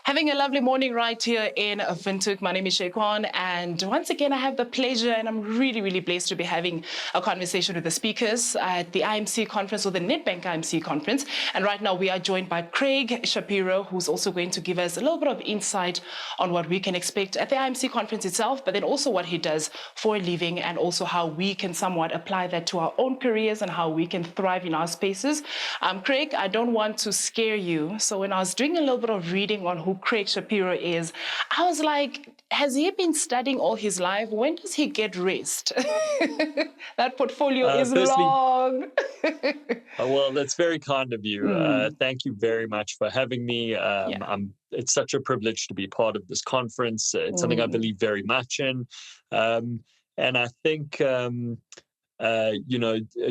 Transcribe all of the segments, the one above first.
Having a lovely morning right here in Windhoek. My name is Shaquan, and once again, I have the pleasure, and I'm really, really blessed to be having a conversation with the speakers at the IMC conference, or the Nedbank IMC conference. And right now, we are joined by Craig Shapiro, who's also going to give us a little bit of insight on what we can expect at the IMC conference itself, but then also what he does for a living, and also how we can somewhat apply that to our own careers and how we can thrive in our spaces. Craig, I don't want to scare you. So when I was doing a little bit of reading on who Craig Shapiro is, I was like, has he been studying all his life? When does he get rest? That portfolio is Firstly, long. well, that's very kind of you. Thank you very much for having me. Yeah. It's such a privilege to be part of this conference. It's something I believe very much in. And I think,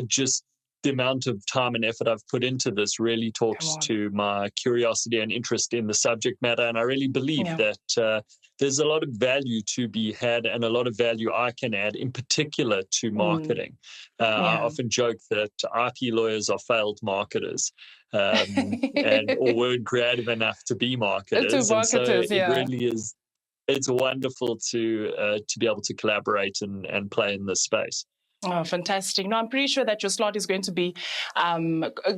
just the amount of time and effort I've put into this really talks to my curiosity and interest in the subject matter. And I really believe that there's a lot of value to be had and a lot of value I can add, in particular to marketing. I often joke that IP lawyers are failed marketers or weren't creative enough to be marketers. And so it really is, it's wonderful to be able to collaborate and play in this space. Oh, fantastic. No, I'm pretty sure that your slot is going to be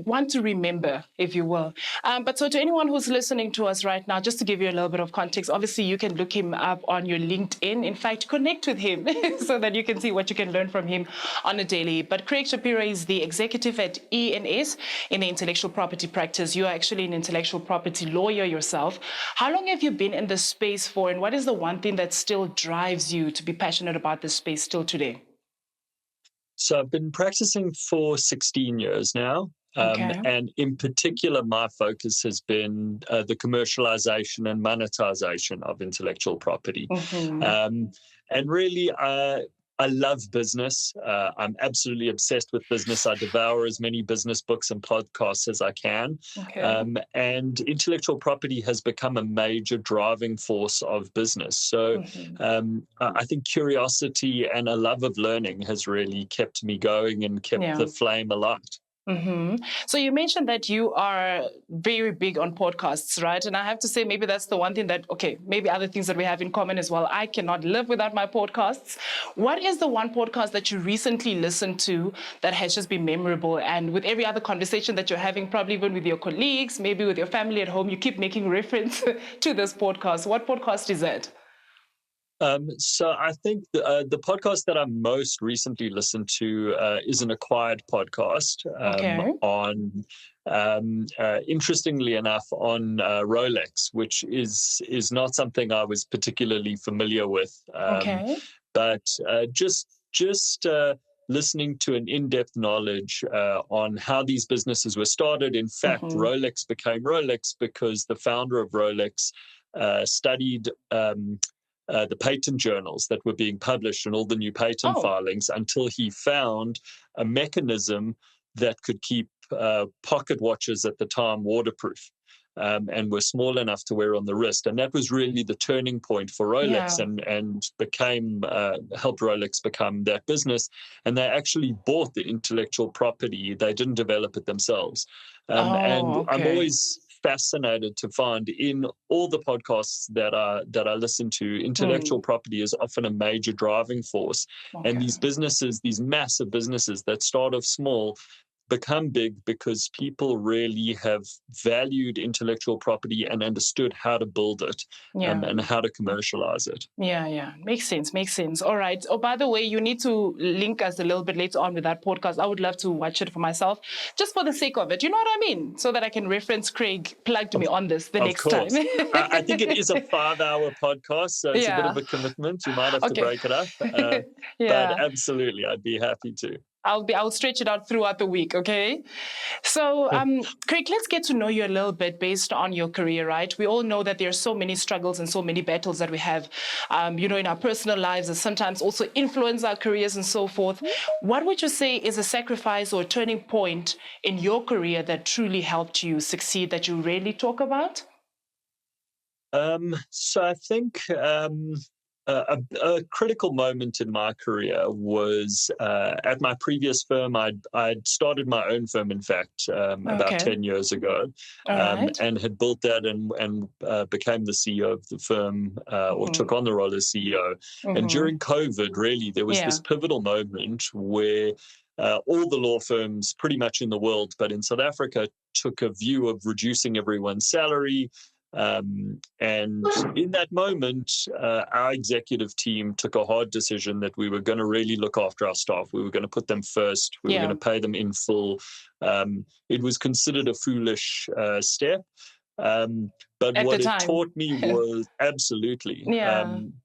one to remember, if you will. But so to anyone who's listening to us right now, just to give you a little bit of context, obviously you can look him up on your LinkedIn. In fact, connect with him so that you can see what you can learn from him on a daily. But Craig Shapiro is the executive at ENS in the intellectual property practice. You are actually an intellectual property lawyer yourself. How long have you been in this space for, and what is the one thing that still drives you to be passionate about this space still today? So I've been practicing for 16 years now. And in particular, my focus has been the commercialization and monetization of intellectual property. And really, I love business. I'm absolutely obsessed with business. I devour as many business books and podcasts as I can. And intellectual property has become a major driving force of business. So I think curiosity and a love of learning has really kept me going and kept the flame alight. So you mentioned that you are very big on podcasts, right? And I have to say, maybe that's the one thing that, maybe other things that we have in common as well. I cannot live without my podcasts. What is the one podcast that you recently listened to that has just been memorable? And with every other conversation that you're having, probably even with your colleagues, maybe with your family at home, you keep making reference to this podcast. What podcast is that? So I think the podcast that I most recently listened to is an acquired podcast interestingly enough, on Rolex, which is not something I was particularly familiar with. But just listening to an in-depth knowledge on how these businesses were started. In fact, Rolex became Rolex because the founder of Rolex studied the patent journals that were being published and all the new patent filings until he found a mechanism that could keep pocket watches at the time waterproof and were small enough to wear on the wrist. And that was really the turning point for Rolex and helped Rolex become that business. And they actually bought the intellectual property. They didn't develop it themselves. I'm always fascinated to find in all the podcasts that I listen to, intellectual property is often a major driving force. And these businesses, these massive businesses that start off small, become big because people really have valued intellectual property and understood how to build it and how to commercialize it. Makes sense. All right. Oh, by the way, you need to link us a little bit later on with that podcast. I would love to watch it for myself, just for the sake of it. You know what I mean? So that I can reference Craig plugged me on this the next time. I think it is a 5-hour podcast, so it's a bit of a commitment. You might have to break it up. But absolutely, I'd be happy to. I'll stretch it out throughout the week, okay? So, Craig, let's get to know you a little bit based on your career, right? We all know that there are so many struggles and so many battles that we have, in our personal lives that sometimes also influence our careers and so forth. What would you say is a sacrifice or a turning point in your career that truly helped you succeed that you rarely talk about? So I think a critical moment in my career was at my previous firm. I'd started my own firm, in fact, about 10 years ago, All right. and had built that and became the CEO of the firm, or took on the role as CEO. And during COVID, really, there was this pivotal moment where all the law firms pretty much in the world, but in South Africa, took a view of reducing everyone's salary. And in that moment, our executive team took a hard decision that we were going to really look after our staff. We were going to put them first. We were going to pay them in full. It was considered a foolish step. But At the what it time. taught me was absolutely.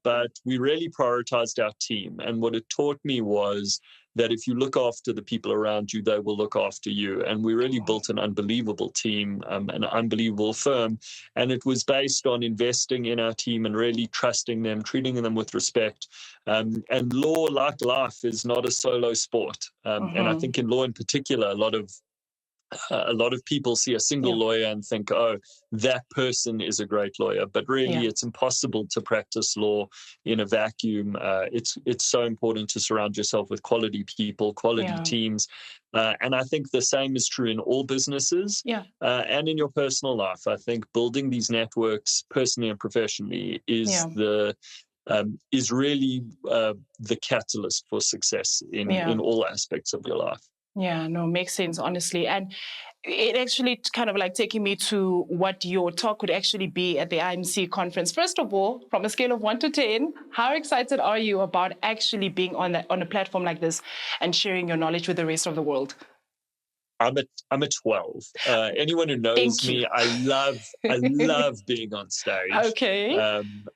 But we really prioritized our team. And what it taught me was that if you look after the people around you, they will look after you. And we really built an unbelievable team, an unbelievable firm. And it was based on investing in our team and really trusting them, treating them with respect. And law, like life, is not a solo sport. And I think in law in particular, a lot of people see a single lawyer and think, oh, that person is a great lawyer. But really, it's impossible to practice law in a vacuum. It's so important to surround yourself with quality people, quality teams. And I think the same is true in all businesses and in your personal life. I think building these networks personally and professionally is really the catalyst for success in all aspects of your life. Yeah, no, makes sense, honestly. And it actually kind of like taking me to what your talk would actually be at the IMC conference. First of all, from a scale of 1 to 10, how excited are you about actually being on a platform like this and sharing your knowledge with the rest of the world? I'm a 12. Anyone who knows me, I love being on stage. Okay.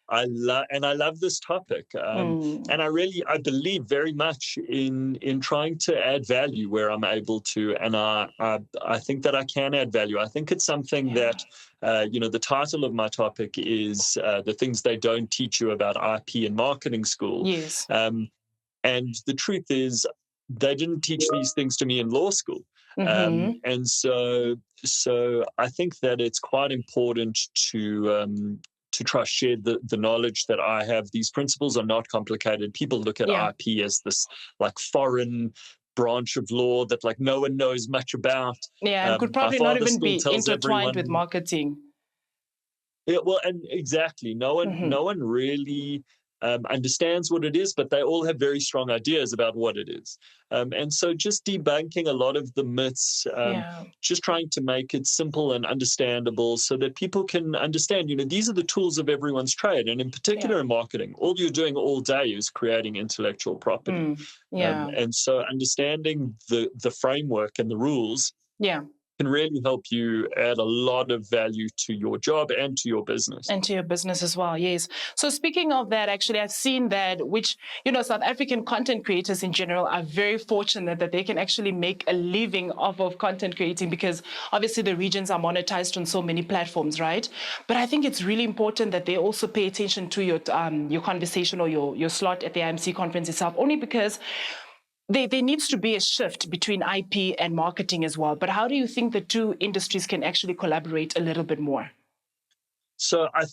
I love this topic. And I believe very much in trying to add value where I'm able to. And I think that I can add value. I think it's something that, the title of my topic is the things they don't teach you about IP and marketing school. Yes. And the truth is, they didn't teach these things to me in law school. And so I think that it's quite important to try to share the knowledge that I have. These principles are not complicated. People look at IP as this like foreign branch of law that like no one knows much about. Yeah, and could probably not even be intertwined everyone, with marketing. Yeah, well, and exactly, no one really understands what it is, but they all have very strong ideas about what it is. And so just debunking a lot of the myths, just trying to make it simple and understandable so that people can understand, these are the tools of everyone's trade. And in particular in marketing, all you're doing all day is creating intellectual property. And so understanding the framework and the rules can really help you add a lot of value to your job and to your business. And to your business as well, yes. So speaking of that, actually, I've seen that, which, South African content creators in general are very fortunate that they can actually make a living off of content creating because obviously the regions are monetized on so many platforms, right? But I think it's really important that they also pay attention to your conversation or your slot at the IMC conference itself, only because there needs to be a shift between IP and marketing as well. But how do you think the two industries can actually collaborate a little bit more? So, I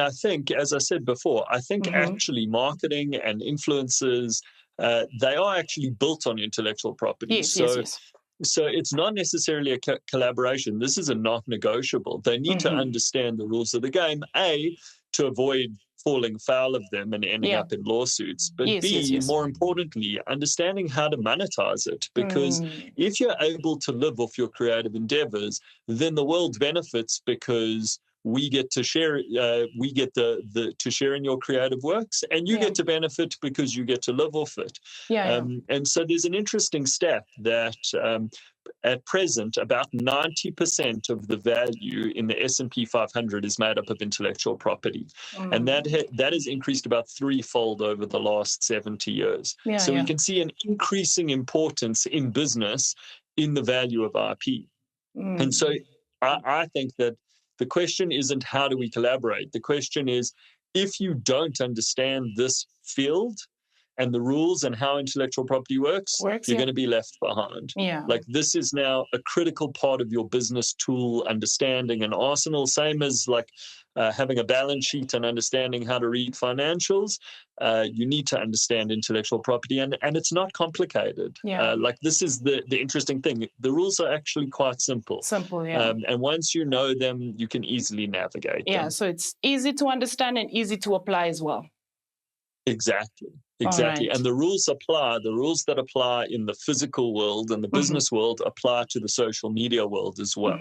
think, as I said before, I think actually marketing and influencers, they are actually built on intellectual property. Yes. So it's not necessarily a collaboration. This is a not negotiable. They need to understand the rules of the game, A, to avoid falling foul of them and ending up in lawsuits, but B, more importantly, understanding how to monetize it. Because if you're able to live off your creative endeavors, then the world benefits because we get to share. We get to share in your creative works, and you get to benefit because you get to live off it. And so there's an interesting stat that at present, about 90% of the value in the S&P 500 is made up of intellectual property, and that has increased about threefold over the last 70 years. So we can see an increasing importance in business in the value of IP. And so I think that the question isn't how do we collaborate? The question is, if you don't understand this field, and the rules and how intellectual property works, you're going to be left behind. Like, this is now a critical part of your business tool understanding and arsenal, same as like having a balance sheet and understanding how to read financials. You need to understand intellectual property, and it's not complicated. Like, this is the interesting thing. The rules are actually quite simple. And once you know them, you can easily navigate them. So it's easy to understand and easy to apply as well. Exactly. And the rules that apply in the physical world and the business world apply to the social media world as well.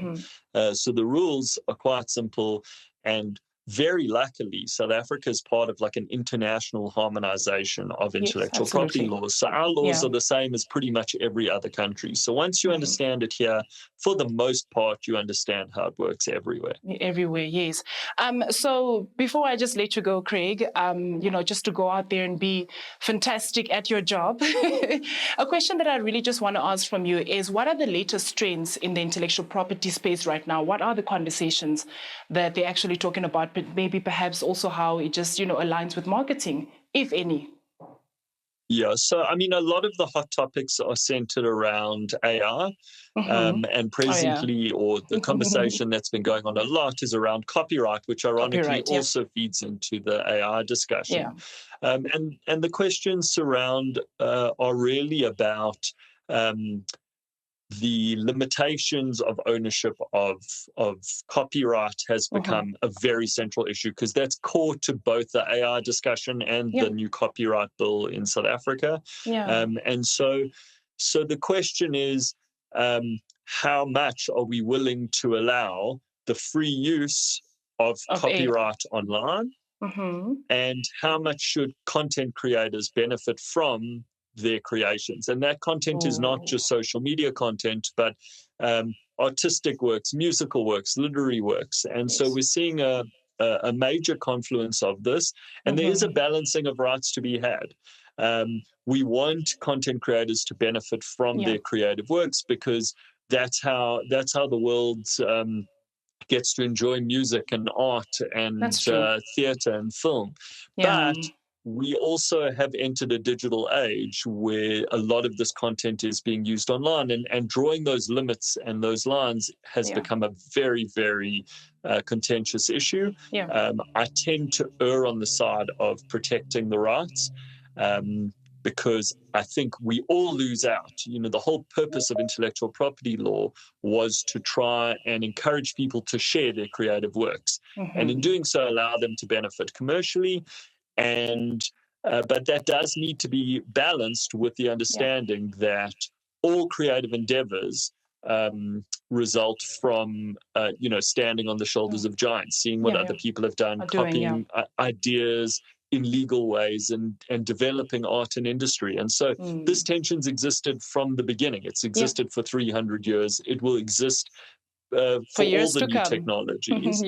So the rules are quite simple, and very luckily, South Africa is part of like an international harmonization of intellectual property laws. So our laws are the same as pretty much every other country. So once you understand it here, for the most part, you understand how it works everywhere. Everywhere, yes. So before I just let you go, Craig, just to go out there and be fantastic at your job, a question that I really just want to ask from you is, what are the latest trends in the intellectual property space right now? What are the conversations that they're actually talking about? But maybe perhaps also how it just, aligns with marketing, if any. Yeah, so I mean, a lot of the hot topics are centered around AI, and presently, or the conversation that's been going on a lot is around copyright, which ironically also feeds into the AI discussion. And the questions surround are really about the limitations of ownership of copyright has become a very central issue, because that's core to both the AI discussion and the new copyright bill in South Africa. And so the question is, how much are we willing to allow the free use of copyright online? And how much should content creators benefit from their creations? And that content is not just social media content, but artistic works, musical works, literary works. And so we're seeing a major confluence of this, and there is a balancing of rights to be had. We want content creators to benefit from their creative works, because that's how the world gets to enjoy music and art and theater and film. But we also have entered a digital age where a lot of this content is being used online, and drawing those limits and those lines has become a very, very contentious issue. I tend to err on the side of protecting the rights, because I think we all lose out. The whole purpose of intellectual property law was to try and encourage people to share their creative works, and in doing so, allow them to benefit commercially. And but that does need to be balanced with the understanding that all creative endeavors result from standing on the shoulders of giants, seeing what other people have done, copying ideas in legal ways, and developing art and industry. And so this tension's existed from the beginning. It's existed for 300 years. It will exist for all the new technologies.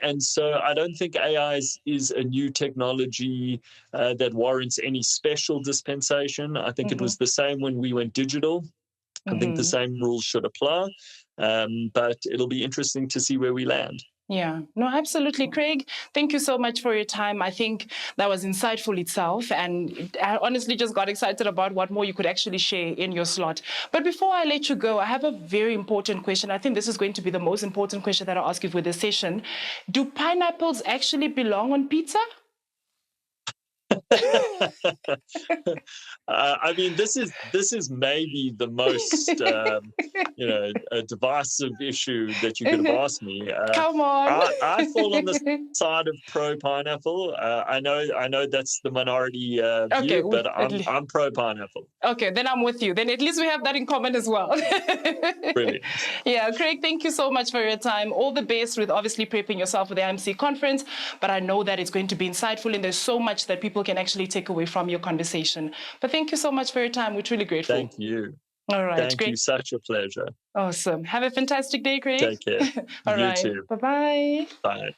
And so I don't think AI is a new technology that warrants any special dispensation. I think it was the same when we went digital. I think the same rules should apply, but it'll be interesting to see where we land. Yeah, no, absolutely. Craig, thank you so much for your time. I think that was insightful itself. And I honestly just got excited about what more you could actually share in your slot. But before I let you go, I have a very important question. I think this is going to be the most important question that I'll ask you for this session. Do pineapples actually belong on pizza? I mean, this is maybe the most divisive issue that you could have asked me. Come on, I fall on the side of pro pineapple. I know that's the minority view, but I'm pro pineapple. Okay, then I'm with you. Then at least we have that in common as well. Brilliant. Yeah, Craig, thank you so much for your time. All the best with obviously prepping yourself for the IMC conference, but I know that it's going to be insightful, and there's so much that people can actually take away from your conversation. But thank you so much for your time. We're truly grateful. Thank you. All right. Thank you. Such a pleasure. Awesome. Have a fantastic day, Craig. Take care. All you right. too. Bye-bye. Bye.